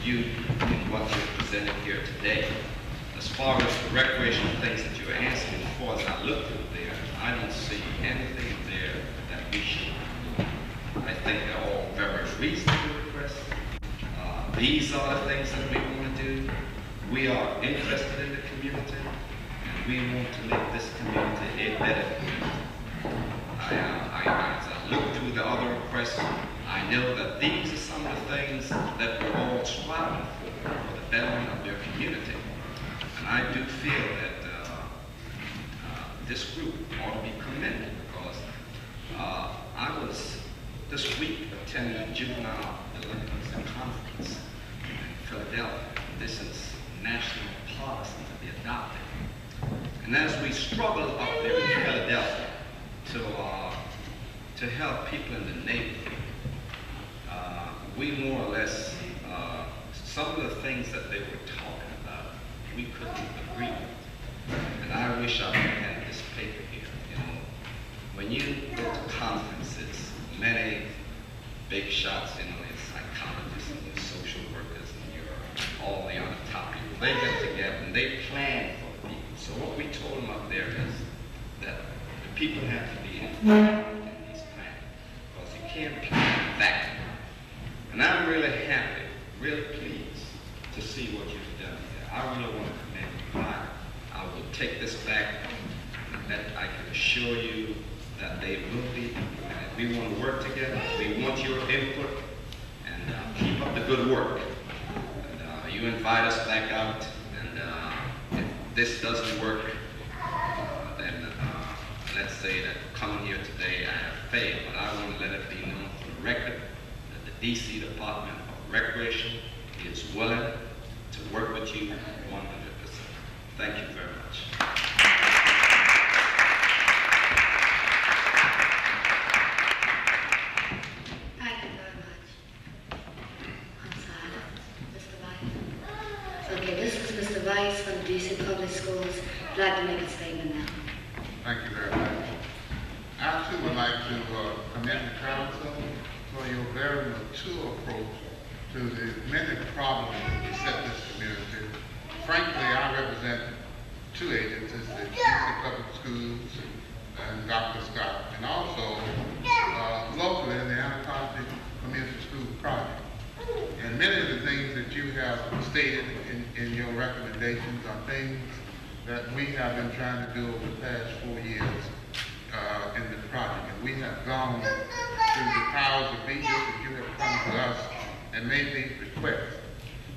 you in what you presented here today. As far as the recreational things that you're asking for, as I look through there, I don't see anything there that we should do. I think they're all very reasonable requests. These are the things that we want to do. We are interested in the community, and we want to make this community a better community. As I look through the other requests, I know that these are some of the things that we're all striving for the betterment of their community. And I do feel that this group ought to be commended, because I was this week attending a juvenile delinquency conference in Philadelphia. This is national policy to be adopted. And as we struggle up there in Philadelphia to help people in the neighborhood, we more or less, some of the things that they were talking about, we couldn't agree with. And I wish I had this paper here. You know, when you go to conferences, many big shots, you know, your psychologists and your social workers and your all the other top people, they get together and they plan for the people. So what we told them up there is that the people have to be involved in these plans, because you can't plan that. And I'm really happy, really pleased to see what you've done here. I really want to commend you. I will take this back, and that I can assure you that they will be. And we want to work together. We want your input, and keep up the good work. And you invite us back out, and if this doesn't work, then let's say that coming here today I have failed. But I want to let it be known for the record that the DC Department of Recreation is willing to work with you 100%. Thank you very much. Thank you very much. I'm sorry, Mr. Vice. Okay, this is Mr. Vice from the DC Public Schools. I'd like to make a statement now. Thank you very much. I too would like to commend the council for your very mature approach to the many problems that beset this community. Frankly, I represent two agencies, the DC Public Schools and Dr. Scott, and also locally in the Anacostia Community School Project. And many of the things that you have stated in your recommendations are things that we have been trying to do over the past 4 years in the project. And we have gone through the powers of be that you have come to us and made these requests.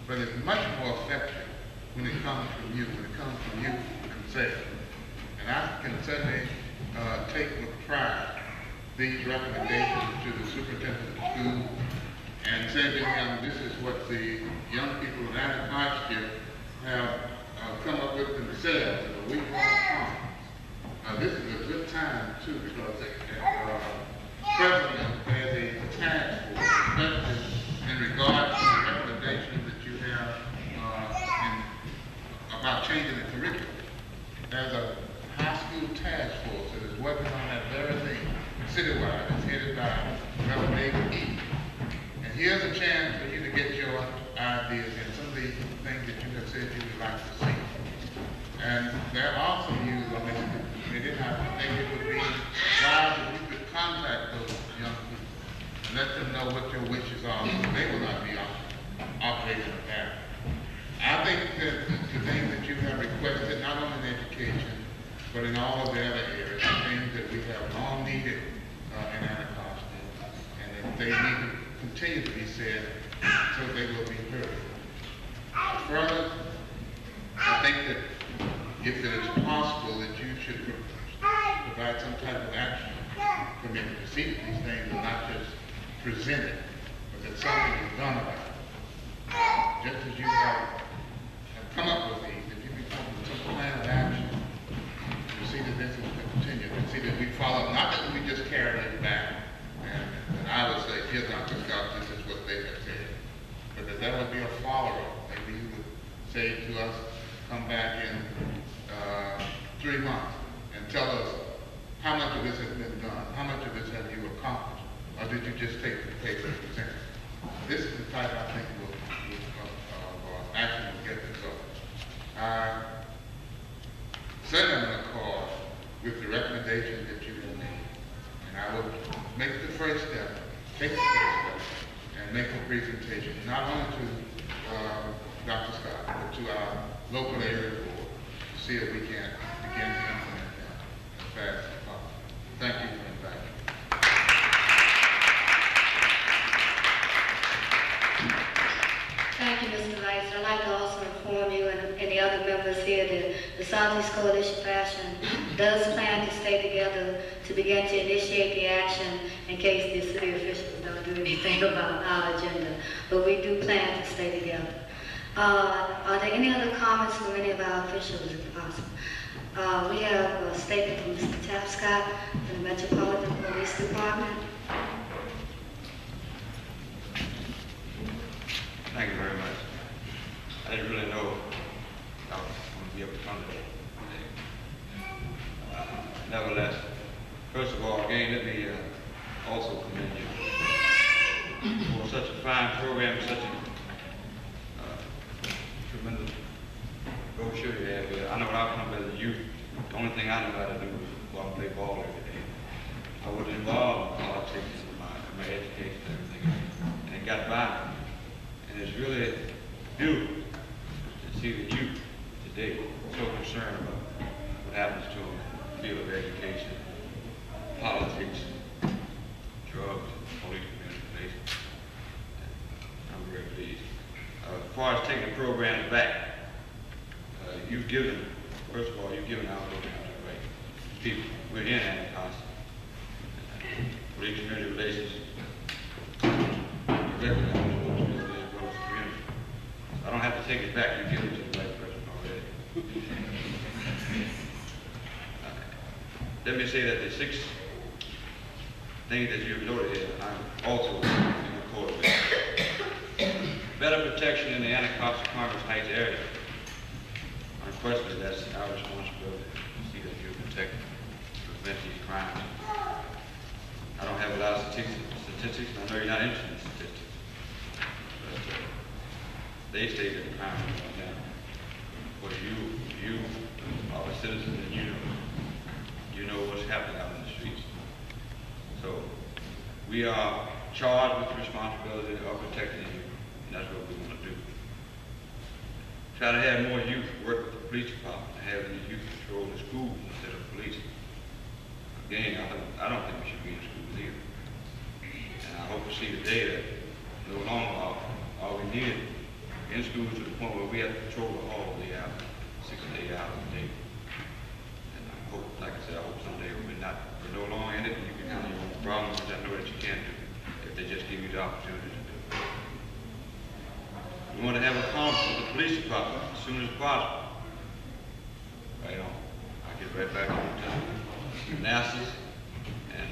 But it's much more effective when it comes from you, themselves. And I can certainly take with pride these recommendations to the superintendent of the school and say to him, this is what the young people of Anacostia have come up with themselves in a week-long conference. This is a good time, too, because the president has a task force, especially in regard to the recommendations that you have about changing the curriculum. There's a high school task force that is working on that very thing citywide. It's headed by Reverend David E. And here's a chance for you to get your ideas and some of these things that you have said you would like to see. And there are some views on this. They didn't have to think it would be wise if you could contact those young people and let them know what your wishes are so they will not be operating in that. I think that the things that you have requested, not only in education, but in all of the other areas, are things that we have long needed in Anacostia, and that they need to continue to be said so they will be heard. Further, I think that if it is possible that you should provide some type of action committee to see that these things are not just presented, but that something is done about it. Just as you have come up with these, if you become some plan of action to see that this is continued, to see that we follow, not that we just carry it back, and I would say, here's Dr. Scott, this is what they have said, but that there would be a follow-up. Maybe you would say to us, come back in 3 months and tell us how much of this has been done, how much of this have you accomplished, or did you just take the paper and present it? This is the type I think will presentation, not only to Dr. Scott, but to our local area board, to see if we can begin to implement that as fast as possible. Thank you for inviting me. Thank you, Mr. Rice. I'd like to also inform you and the other members here that the Southeast Coalition Fashion does plan to stay together to begin to initiate the action in case the city officials don't do anything about our agenda. But we do plan to stay together. Are there any other comments from any of our officials, if possible? We have a statement from Mr. Tapscott from the Metropolitan Police Department. Thank you very much. I didn't really know I was going to be able to come today. Nevertheless, first of all, again, let me also commend you for such a fine program, such a tremendous brochure you have here. I know when I come as a youth, the only thing I knew how to do was go out and play ball every day. I was involved in politics and my education and everything, and it got by me. And it's really beautiful to see the youth today so concerned about what happens to them in the field of education, politics, drugs, police communication. I'm very pleased. As far as taking the programs back, you've given, first of all, you've given our programs away. People, we're in Anacostia. Police community relations, I don't have to take it back. You give it to the right person already. Let me say that the 6 things that you've noted here, I'm also in accord with. Better protection in the Anacostia Conference Heights area. Unquestionably, that's our responsibility to see that you protect, prevent these crimes. I don't have a lot of statistics, and I know you're not interested in statistics. But, they say that the crime is going down. But you are a citizen and you know what's happening out in the streets. So we are charged with the responsibility of protecting you, and that's what we want to do. Try to have more youth work with the police department, have these youth patrol the schools instead of police. Again, I don't think we should be in schools either. And I hope to see the day that no longer are we needed in schools to the point where we have to patrol the hall the hour, 6 to 8 hours a day. And I hope, like I said, I hope someday we're no longer in it and you can handle your own problems, which I know that you can do if they just give you the opportunity to do it. We want to have a conference with the police department as soon as possible. Right on. I'll get right back on to Manassas. And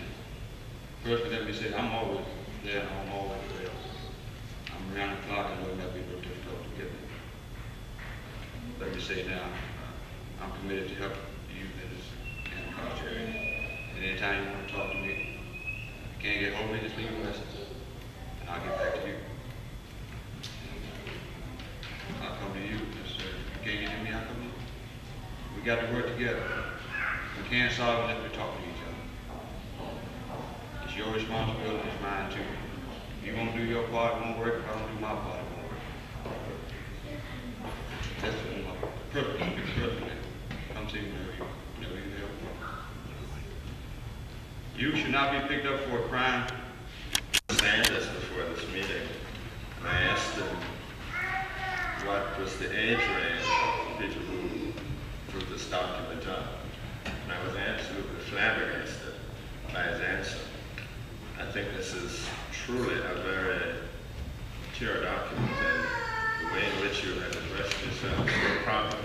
first, let me say, I'm always there, I'm always there. I'm around the clock, I know it might be real difficult to get me. Let me say now, I'm committed to help you in this Anacostia area. And anytime you want to talk to me, if you can't get hold of me, just leave a message, and I'll get back to you. I'll come to you. If you can't get to me, I'll come to you. We got to work together. We can't solve it unless we talk to each other. It's your responsibility, it's mine too. If you won't do your part, it won't work. If I don't do my part, it won't work. That's perfect. Come see me whenever you help. You should not be picked up for a crime. Sanders before this meeting, and I asked him what was the age range of people who drew this document up. And I was absolutely flabbergasted by his answer. I think this is truly a very mature document, and the way in which you have addressed yourself to the problem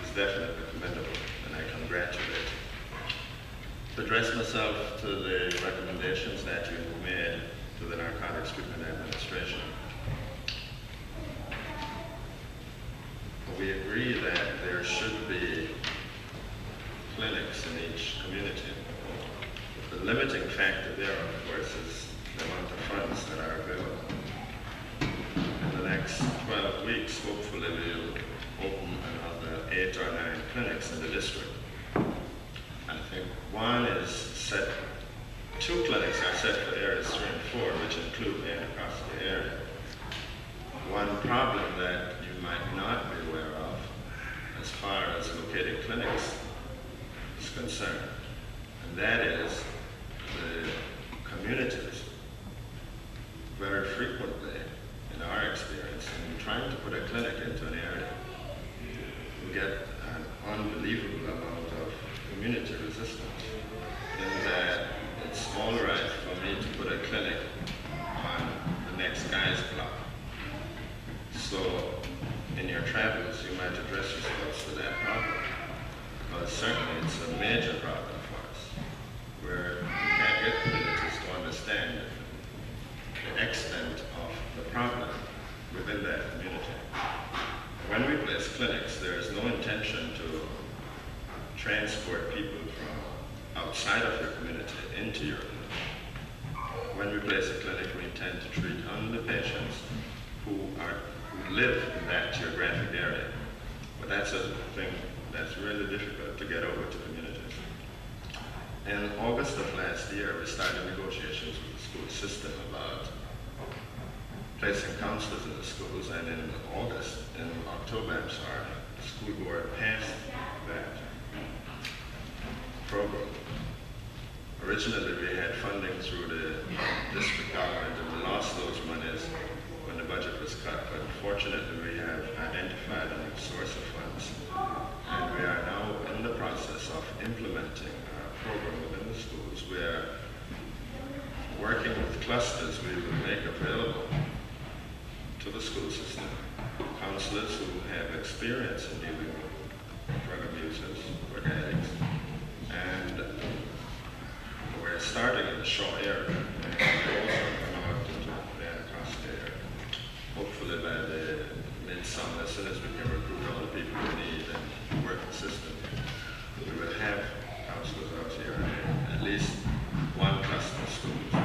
is definitely commendable, and I congratulate you. To address myself to the recommendations that you have made to the Narcotics Treatment Administration, we agree that there should be clinics in each community. The limiting factor there, of course, is the amount of funds that are available. In the next 12 weeks, hopefully we'll open another 8 or 9 clinics in the district. I think one is set, 2 clinics are set for areas 3 and 4, which include the Anacostia area. one problem that you might not be aware of as far as locating clinics is concerned, and that is the communities very frequently, in our experience, in trying to put a clinic into an area, we get an unbelievable amount of community resistance in that it's all right for me to put a clinic on the next guy's block. So in your travels, you might address yourselves to that problem. Because certainly it's a major problem for us, where we can't get communities to understand the extent of the problem within that community. When we place clinics, there is no intention to transport people from outside of your community into your community. When we place a clinic, we intend to treat only patients who live in that geographic area. But that's a thing that's really difficult to get over to communities. In August of last year, we started negotiations with the school system about placing counselors in the schools, and in October, the school board passed that program. Originally, we had funding through the district government, and we lost those monies when the budget was cut, but fortunately, we have identified a new source of funds, and we are now in the process of implementing a program within the schools where, working with clusters, we will make available to the school system counselors who have experience in dealing with drug abusers, drug addicts, and we're starting in the Shaw area, and we're also coming out into the Anacostia area. Hopefully by the midsummer, as soon as we can recruit all the people we need and work the system, we will have counselors out here in at least one cluster of schools.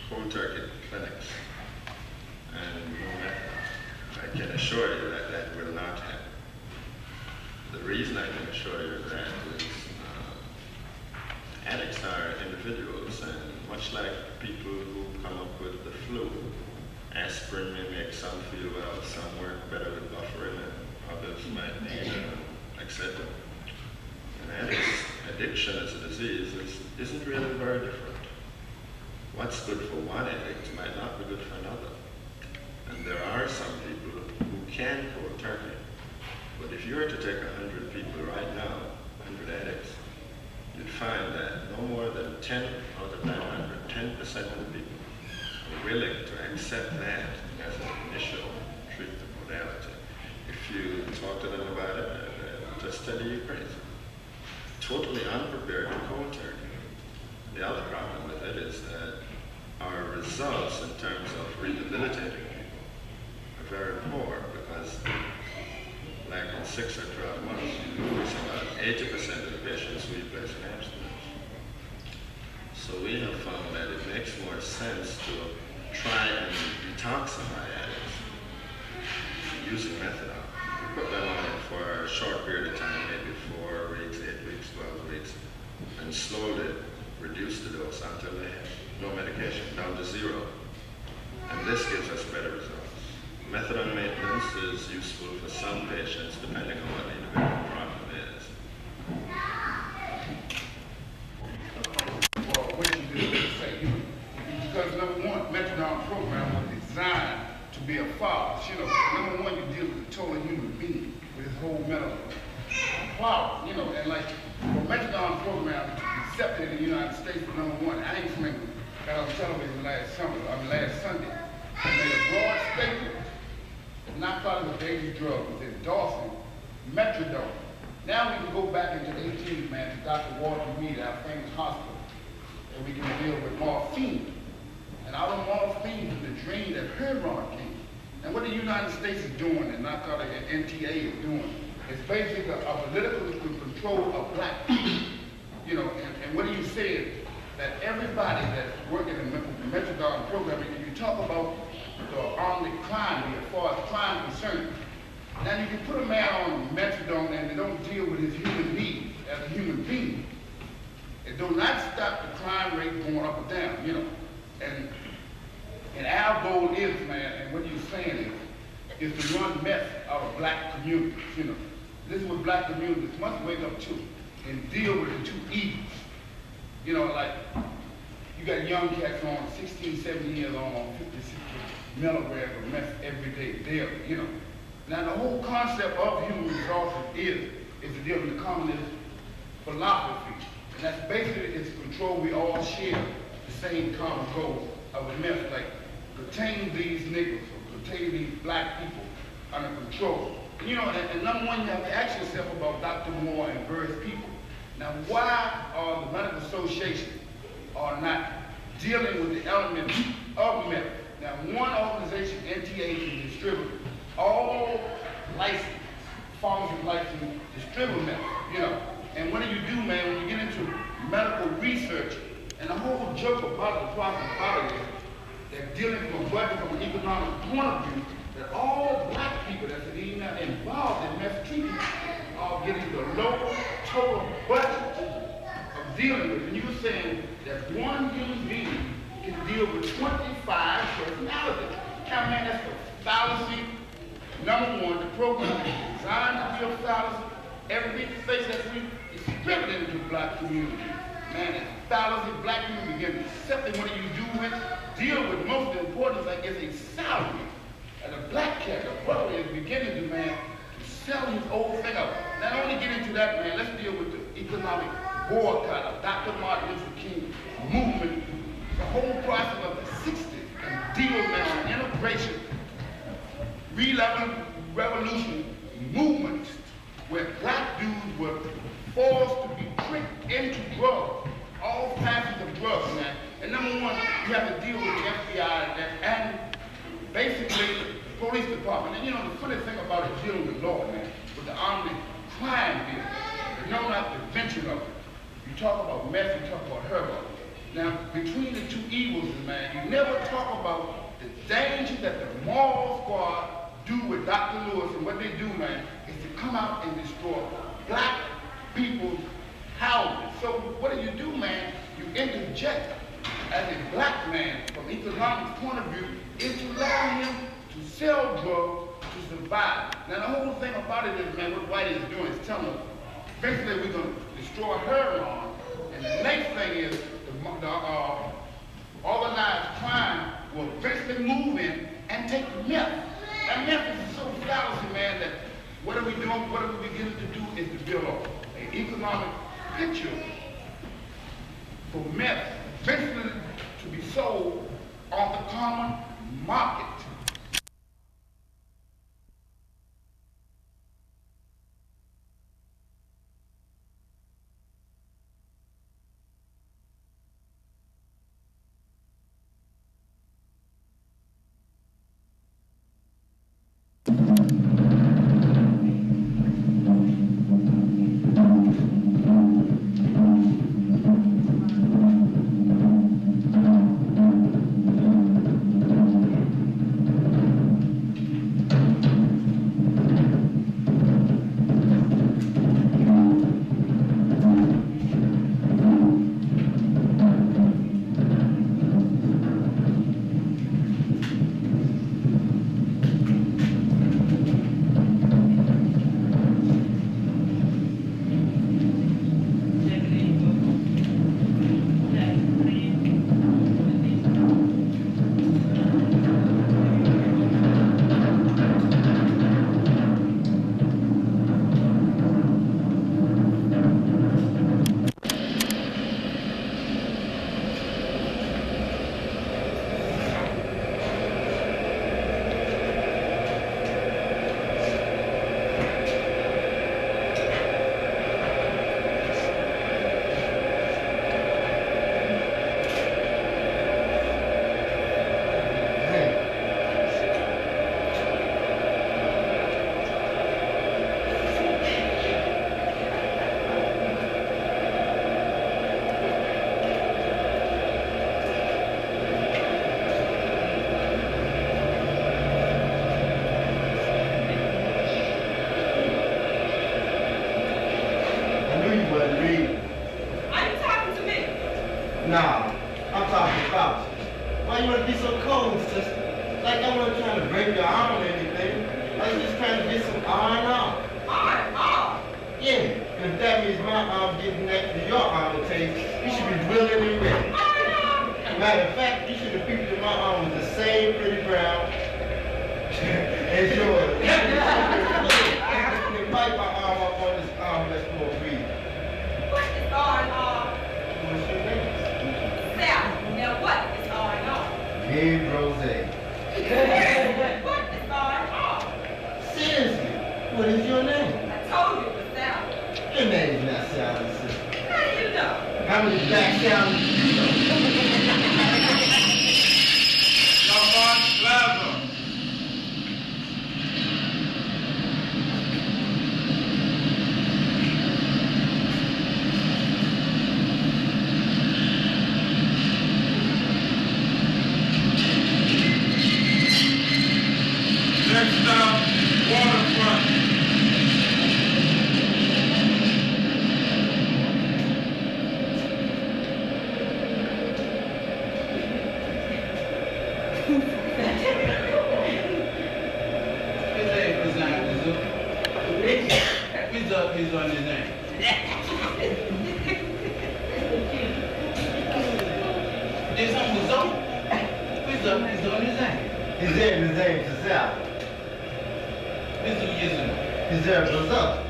Cold turkey clinics, and I can assure you that that will not happen. The reason I can assure you that is addicts are individuals, and much like people who come up with the flu, aspirin may make some feel well, some work better with buffering, and others might need etc. And addiction as a disease isn't really very different. What's good for one addict might not be good for another. And there are some people who can cold turkey. But if you were to take 100 people right now, 100 addicts, you'd find that no more than 10 out of 900, 10% of the people are willing to accept that as an initial treatment modality. If you talk to them about it, they'll just tell you you're crazy. Totally unprepared to cold turkey. The other problem with it is that our results in terms of rehabilitating people are very poor, because like in 6 or 12 months, you lose about 80% of the patients we place in abstinence. So we have found that it makes more sense to try and detoxify addicts using methadone. We put them on it for a short period of time, maybe 4 weeks, 8 weeks, 12 weeks, and slowly reduce the dose until they have no medication, down to 0. And this gives us better results. Methadone maintenance is useful for some patients, depending on what the individual problem is. Well, what you do is say, because number one, methadone program was designed to be a farce. Number one, you deal with a total human being with his whole mental flower, and like the methadone program accepted in the United States for number one. I ain't from England. Got on television last Sunday. They made a broad statement. Narcotics a dangerous drug was endorsing methadone. Now we can go back into the 18th, man, to Dr. Walter Reed, our famous hospital, and we can deal with morphine. And out of morphine is the drain that heroin came. And what the United States is doing, and narcotic and NTA is doing, is basically a political control of black people. And what do you say? That everybody that's working in the methadone program, and you talk about the armed crime, as far as crime concerned, now you can put a man on methadone and they don't deal with his human needs as a human being. It do not stop the crime rate going up or down, And our goal is, man, and what you're saying is to run mess out of black communities, you know. This is what black communities must wake up to and deal with the two evils. You know, like, you got young cats on 16, 17 years old on 50, 60 milligrams of meth every day daily, you know. Now the whole concept of human resources is to deal with the communist philosophy. And that's basically it's control. We all share the same common goal of a meth, like contain these niggas or contain these black people under control. You know, and number one, you have to ask yourself about Dr. Moore and various people. Now, why are the medical associations are not dealing with the elements of meth? Now, one organization, NTA, can distribute all licensed, pharmacy licensed distribute meth, you know. And what do you do, man, when you get into medical research, and the whole joke about the problem about it is that dealing from a budget from an economic point of view, that all black people that's even involved in meth treatment are getting the low total budget of dealing with. And you were saying that one human being can deal with 25 personalities. Now, man, that's a fallacy. Number one, the program is designed to be a fallacy. Every face that we is spread into the black community. Man, it's a fallacy. Black people begin to accept it. What do you do with? Deal with most of the important thing is a salary. And a black cat, a brother is beginning to, man, to sell his old thing up. Not only get into that, man, let's deal with the economic boycott of Dr. Martin Luther King movement, the whole process of the 60s, and deal, man, on integration, revolution movements, where black dudes were forced to be tricked into drugs, all classes of drugs, man. And number one, you have to deal with the FBI and basically the police department. And you know, the funny thing about it dealing with law, man, with the armed crime bill, you know not the venture of it. You talk about meth, you talk about heroin. Now, between the two evils, man, you never talk about the danger that the moral squad do with Dr. Lewis, and what they do, man, is to come out and destroy black people's houses. So what do, man? You interject as a black man from economic point of view into allowing him to sell drugs to survive. Now the whole thing about it is, man, what White is doing is telling us, basically we're going to destroy heroin, and the next thing is the organized crime will basically move in and take meth. And meth is so fallacy, man, that what are we doing, what are we beginning to do is to build an economic picture for meth, basically to be sold on the common market. Why you wanna be so cold, sister? Like I wasn't trying to break your arm or anything. I was just trying to get some R&R. R&R? Yeah, and if that means my arm getting next to your arm to taste, you should be drilling and ready. Matter of fact, you should have peeped in my arm with the same pretty brown as yours. You bite my arm up on this arm that's for a reason. What is R&R? What's your name? Sal, now what is R&R? Big Rose. What is R&R? Seriously, what is your name? I told you it was Sal. Your name's not Sally, sister. How do you know? How many black Sallys do you know? Next stop, waterfront. He's on his name. There's something to zone. He's on his name. His name is Sal. This is his name. His name is up.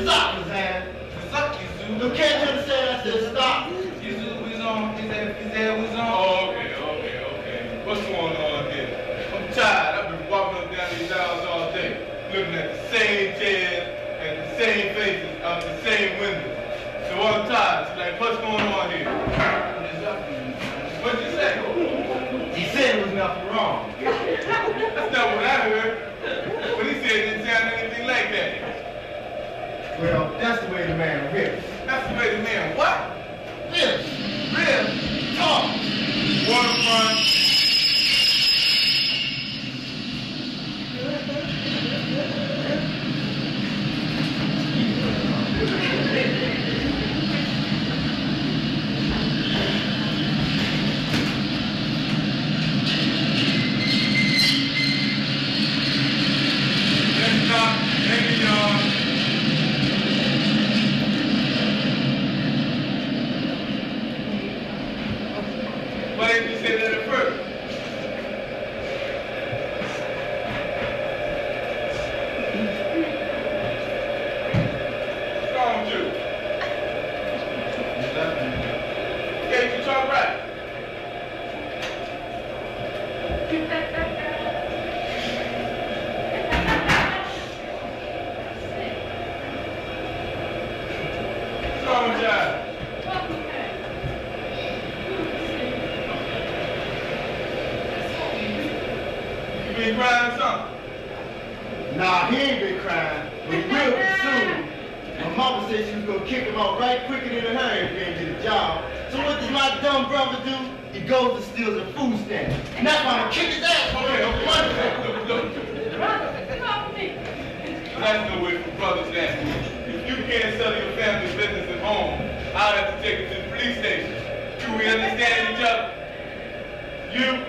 Stop, Suzanne. Suck you, Zoo. You can't understand I said stop. You Zoo, he's on. His head was on. Oh, okay. What's going on here? I'm tired. I've been walking up down these aisles all day, looking at the same chairs and the same faces out the same windows. So I'm tired. So like, what's going on here? What'd you say? He said there was nothing wrong. That's not what I heard. But he said it didn't sound anything like that. Well, that's the way the man rips. That's the way the man what? Rips. Real Talk. waterfront. Next stop, Navy Yard. Why didn't you say that at first? What's wrong with you? Can't you talk right? What's wrong with y'all? You been crying or something? Nah, he ain't been crying, but he will be soon. My mama said she was gonna kick him out right quicker than her if he didn't get a job. So what does my dumb brother do? He goes and steals a food stamp. And that's why I'm gonna kick his ass for Okay, him. look. That's no way for brothers now. If you can't settle your family business at home, I'll have to take it to the police station. Do we understand each other? You?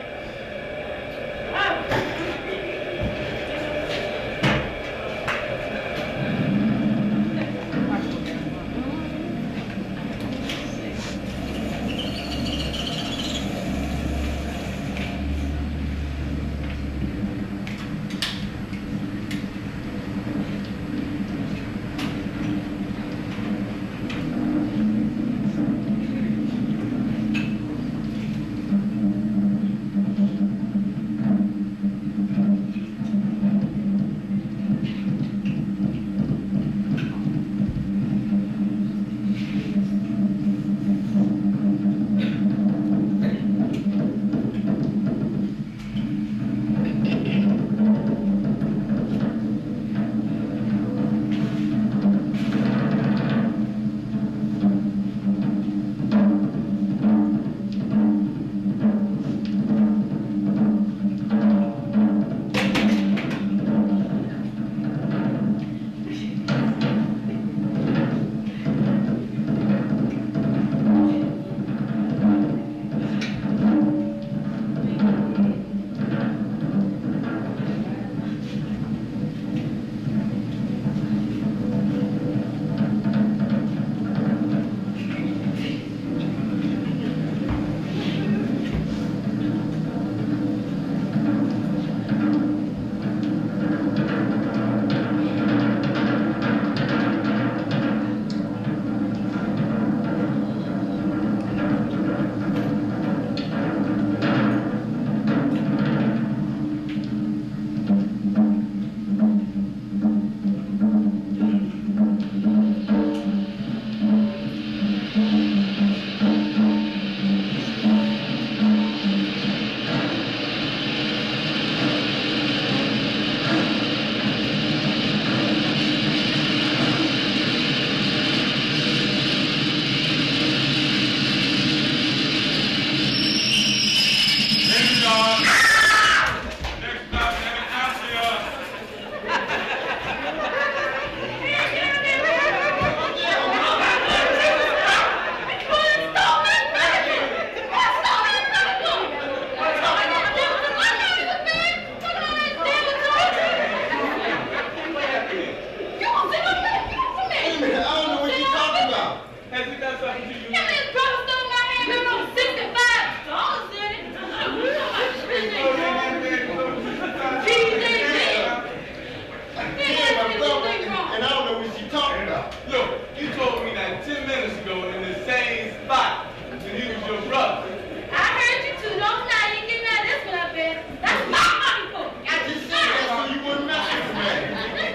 Look, you told me that 10 minutes ago in the same spot that he was your brother. I heard you too. Don't lie. You get mad. That's what I bet. That's my money for. I just said that so you wouldn't mess with me.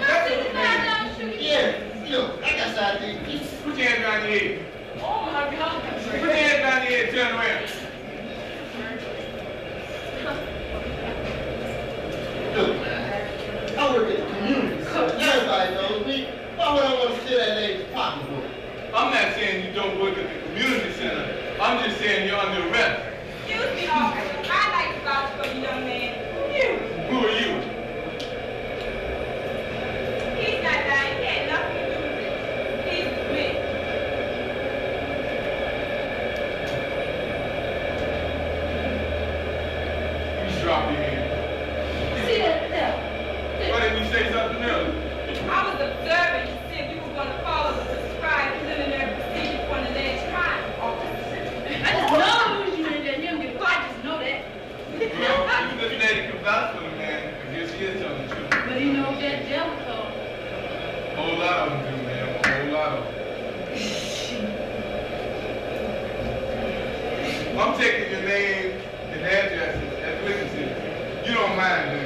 That's my $65 Yeah, look, like I said, I did. Put your hand behind your head. Oh my God. Put your hand behind your head. Turn around. Look, man, I work at the community, so everybody knows me. Why would I want to steal that lady's pocketbook? I'm not saying you don't work at the community center. I'm just saying you're under arrest. Excuse me, officer. I'd like to vouch for you, young man. Who are you? He's not lying. He had nothing to do with it. He's with me. You drop your hand. See that there? Why didn't you say something else? I was observing. You said you were going to follow the prescribed preliminary procedure for an alleged crime, officer. I just know you ain't let him get caught. I just know that. Well, even if you let it come out for the man, I guess he is telling the truth. But he knows that devil called. A whole lot of them do, man. A whole lot of them. I'm taking your name and addresses as witnesses. You don't mind,